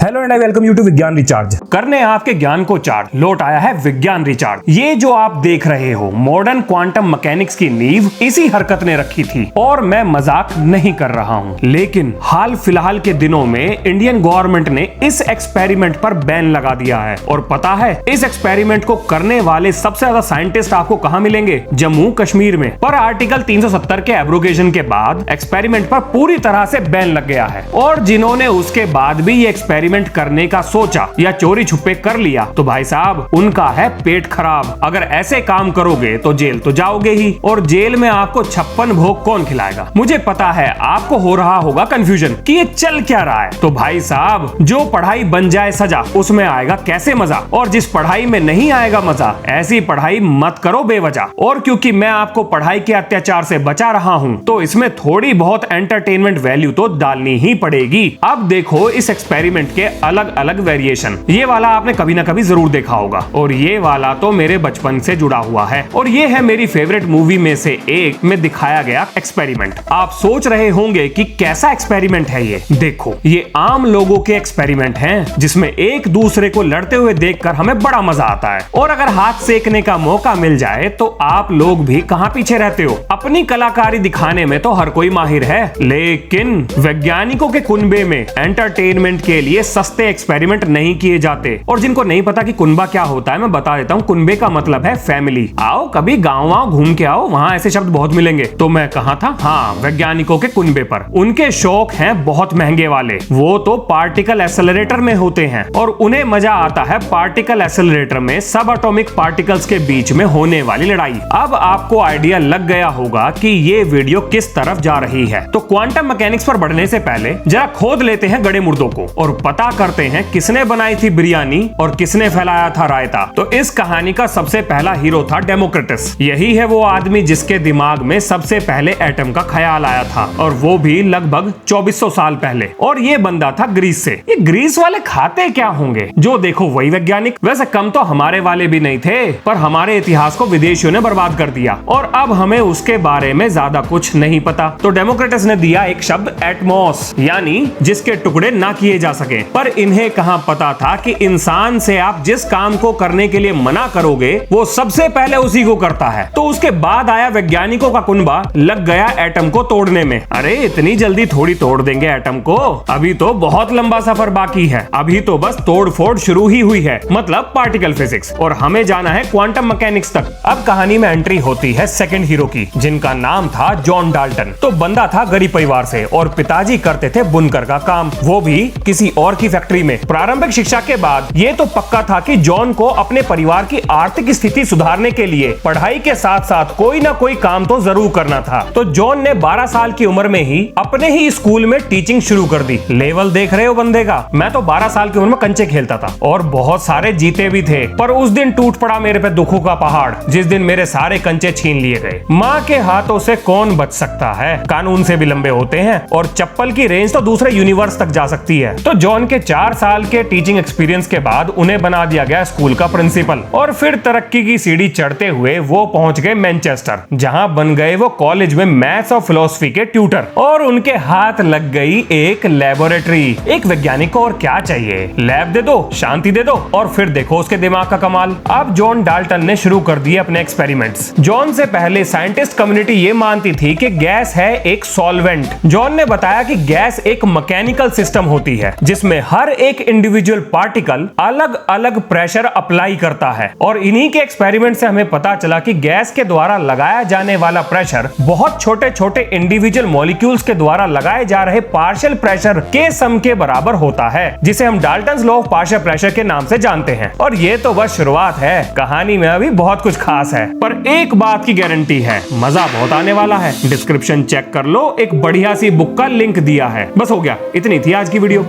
Hello and I welcome you to Vigyan recharge. करने आपके ज्ञान को चार्ज लौट आया है विज्ञान रिचार्ज। ये जो आप देख रहे हो मॉडर्न क्वांटम मैकेनिक्स की नींव इसी हरकत ने रखी थी और मैं मजाक नहीं कर रहा हूँ। लेकिन हाल फिलहाल के दिनों में इंडियन गवर्नमेंट ने इस एक्सपेरिमेंट पर बैन लगा दिया है। और पता है इस एक्सपेरिमेंट को करने वाले सबसे ज्यादा साइंटिस्ट आपको कहाँ मिलेंगे? जम्मू कश्मीर में। पर आर्टिकल 370 के एब्रोगेशन के बाद एक्सपेरिमेंट पर पूरी तरह से बैन लग गया है। और जिन्होंने उसके बाद भी ये एक्सपेरिमेंट करने का सोचा या चोरी छुपे कर लिया तो भाई साहब उनका है पेट खराब। अगर ऐसे काम करोगे तो जेल तो जाओगे ही, और जेल में आपको 56 भोग कौन खिलाएगा? मुझे पता है आपको हो रहा होगा कंफ्यूजन कि ये चल क्या रहा है। तो भाई साहब जो पढ़ाई बन जाए सजा उसमें आएगा कैसे मजा, और जिस पढ़ाई में नहीं आएगा मजा ऐसी पढ़ाई मत करो बेवजह। और क्योंकि मैं आपको पढ़ाई के अत्याचार से बचा रहा हूँ तो इसमें थोड़ी बहुत एंटरटेनमेंट वैल्यू तो डालनी ही पड़ेगी। अब देखो इस एक्सपेरिमेंट के अलग अलग वेरिएशन। ये वाला आपने कभी ना कभी जरूर देखा होगा और ये वाला तो मेरे बचपन से जुड़ा हुआ है और ये है मेरी फेवरेट मूवी में से एक में दिखाया गया एक्सपेरिमेंट। आप सोच रहे होंगे कि कैसा एक्सपेरिमेंट है ये। देखो ये आम लोगों के एक्सपेरिमेंट हैं जिसमें एक दूसरे को लड़ते हुए देखकर हमें बड़ा मजा आता है, और अगर हाथ सेकने का मौका मिल जाए तो आप लोग भी कहां पीछे रहते हो। अपनी कलाकारी दिखाने में तो हर कोई माहिर है, लेकिन वैज्ञानिकों के कुनबे में एंटरटेनमेंट के लिए सस्ते एक्सपेरिमेंट नहीं किए जाते। और जिनको नहीं पता कि कुनबा क्या होता है मैं बता देता हूँ। कुनबे का मतलब है फैमिली। आओ कभी गाँव वाँव घूम के आओ, वहाँ ऐसे शब्द बहुत मिलेंगे। तो मैं कहाँ था? हाँ, वैज्ञानिकों के कुनबे पर। उनके शौक हैं बहुत महंगे वाले, वो तो पार्टिकल एक्सेलरेटर में होते हैं और उन्हें मजा आता है पार्टिकल एक्सेलरेटर में सब एटॉमिक पार्टिकल्स के बीच में होने वाली लड़ाई। अब आपको आइडिया लग गया होगा कि ये वीडियो किस तरफ जा रही है। तो क्वांटम मैकेनिक्स पर बढ़ने से पहले जरा खोद लेते हैं गड़े मुर्दों को और पता करते हैं किसने बनाई थी बिरयानी और किसने फैलाया था रायता। तो इस कहानी का सबसे पहला हीरो था डेमोक्रिटस। यही है वो आदमी जिसके दिमाग में सबसे पहले एटम का ख्याल आया था, और वो भी लगभग 2400 साल पहले। और ये बंदा था ग्रीस से। ये ग्रीस वाले खाते क्या होंगे? जो देखो वही वैज्ञानिक। वैसे कम तो हमारे वाले भी नहीं थे, पर हमारे इतिहास को विदेशियों ने बर्बाद कर दिया और अब हमें उसके बारे में ज्यादा कुछ नहीं पता। तो डेमोक्रिटस ने दिया एक शब्द एटमॉस, यानी जिसके टुकड़े ना किए जा सके। पर इन्हें कहां पता था कि इंसान से आप जिस काम को करने के लिए मना करोगे वो सबसे पहले उसी को करता है। तो उसके बाद आया वैज्ञानिकों का कुनबा, लग गया एटम को तोड़ने में। अरे इतनी जल्दी थोड़ी तोड़ देंगे एटम को, अभी तो बहुत लंबा सफर बाकी है। अभी तो बस तोड़ फोड़ शुरू ही हुई है, मतलब पार्टिकल फिजिक्स, और हमें जाना है क्वांटम मैकेनिक्स तक। अब कहानी में एंट्री होती है सेकंड हीरो की, जिनका नाम था जॉन डाल्टन। तो बंदा था गरीब परिवार से और पिताजी करते थे बुनकर का काम, वो भी किसी और की फैक्ट्री में। प्रारंभिक शिक्षा के बाद ये तो पक्का था कि जॉन को अपने परिवार की आर्थिक स्थिति सुधारने के लिए पढ़ाई के साथ साथ कोई ना कोई काम तो जरूर करना था। तो जॉन ने 12 साल की उम्र में ही अपने ही स्कूल में टीचिंग शुरू कर दी। लेवल देख रहे हो बंदे का? मैं तो 12 साल की उम्र में कंचे खेलता था और बहुत सारे जीते भी थे। पर उस दिन टूट पड़ा मेरे पे दुखों का पहाड़, जिस दिन मेरे सारे कंचे छीन लिए गए। माँ के हाथों से कौन बच सकता है? कानून से भी लंबे होते हैं और चप्पल की रेंज तो दूसरे यूनिवर्स तक जा सकती है। तो जॉन के 4 साल के टीचिंग एक्सपीरियंस के बाद उन्हें बना दिया गया स्कूल का प्रिंसिपल, और फिर तरक्की की सीढ़ी चढ़ते हुए वो पहुंच गए मैनचेस्टर, जहां बन गए वो कॉलेज में मैथ्स और फिलॉसफी के ट्यूटर। और उनके हाथ लग गई एक लेबोरेटरी। एक वैज्ञानिक को और क्या चाहिए? लैब दे दो, शांति दे दो, और फिर देखो उसके दिमाग का कमाल। अब जॉन डाल्टन ने शुरू कर दिए अपने एक्सपेरिमेंट्स। जॉन से पहले साइंटिस्ट कम्युनिटी ये मानती थी कि गैस है एक सॉल्वेंट। जॉन ने बताया कि गैस एक मैकेनिकल सिस्टम होती है जिसमें हर एक इंडिविजुअल पार्टिकल अलग अलग प्रेशर अप्लाई करता है, और इन्हीं के एक्सपेरिमेंट से हमें पता चला कि गैस के द्वारा लगाया जाने वाला प्रेशर बहुत छोटे छोटे इंडिविजुअल मॉलिक्यूल्स के द्वारा लगाए जा रहे पार्शियल प्रेशर के सम के बराबर होता है, जिसे हम Dalton's law of partial pressure के नाम से जानते हैं। और ये तो बस शुरुआत है, कहानी में अभी बहुत कुछ खास है। पर एक बात की गारंटी है, मजा बहुत आने वाला है। डिस्क्रिप्शन चेक कर लो, एक बढ़िया सी बुक का लिंक दिया है। बस हो गया, इतनी थी आज की वीडियो।